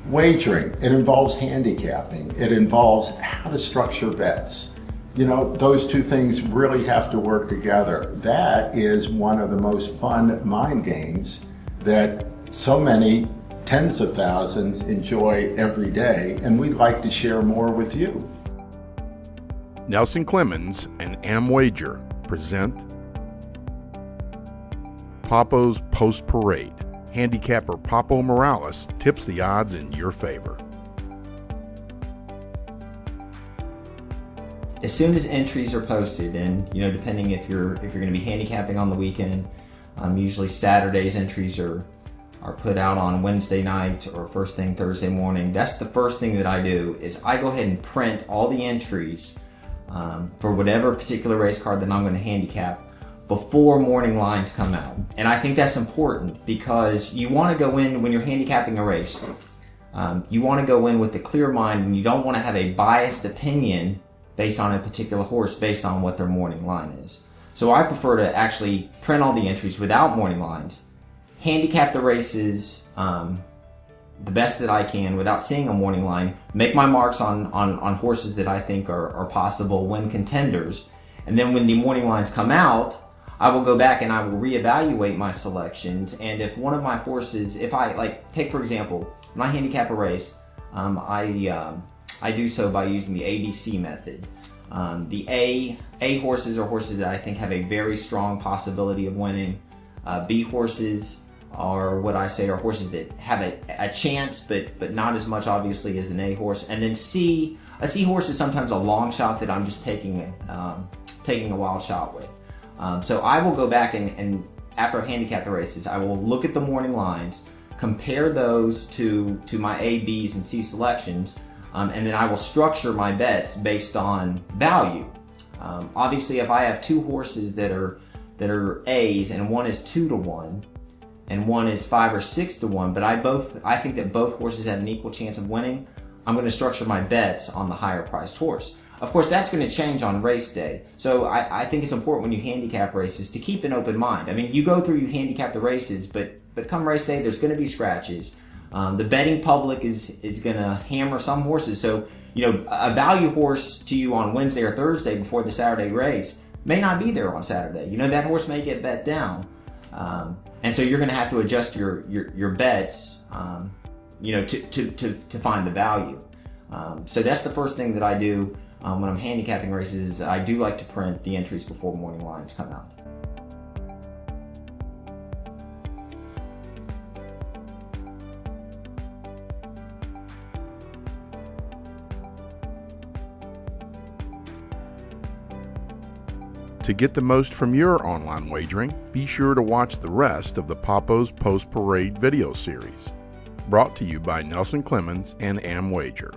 Wagering, it involves handicapping. It involves how to structure bets. You know, those two things really have to work together. That is one of the most fun mind games that so many tens of thousands enjoy every day, and we'd like to share more with you. Nelson Clemmens and AmWager present Papo's Post Parade. Handicapper Papo Morales tips the odds in your favor. As soon as entries are posted, and depending if you're going to be handicapping on the weekend, usually Saturday's entries are put out on Wednesday night or first thing Thursday morning. That's the first thing that I do, is I go ahead and print all the entries for whatever particular race card that I'm going to handicap before morning lines come out. And I think that's important, because you want to go in, when you're handicapping a race, you want to go in with a clear mind, and you don't want to have a biased opinion based on a particular horse based on what their morning line is. So I prefer to actually print all the entries without morning lines, handicap the races the best that I can without seeing a morning line, make my marks on horses that I think are possible win contenders, and then when the morning lines come out, I will go back and I will reevaluate my selections. And if one of my horses, if I take for example, when I handicap a race, I do so by using the ABC method. The A horses are horses that I think have a very strong possibility of winning. B horses are what I say are horses that have a chance, but not as much obviously as an A horse. And then a C horse is sometimes a long shot that I'm just taking a wild shot with. So I will go back and after I handicap the races, I will look at the morning lines, compare those to my A, B's, and C selections, and then I will structure my bets based on value. Obviously, if I have two horses that are A's and one is 2-1 and one is 5 or 6-1, but I think that both horses have an equal chance of winning, I'm going to structure my bets on the higher priced horse. Of course, that's going to change on race day. So I think it's important when you handicap races to keep an open mind. I mean, you go through, you handicap the races, but come race day, there's going to be scratches. The betting public is going to hammer some horses. So, a value horse to you on Wednesday or Thursday before the Saturday race may not be there on Saturday. That horse may get bet down. And so you're going to have to adjust your bets, to find the value. So that's the first thing that I do when I'm handicapping races. Is I do like to print the entries before morning lines come out. To get the most from your online wagering, be sure to watch the rest of the Papo's Post Parade video series, brought to you by Nelson Clemmens and AmWager.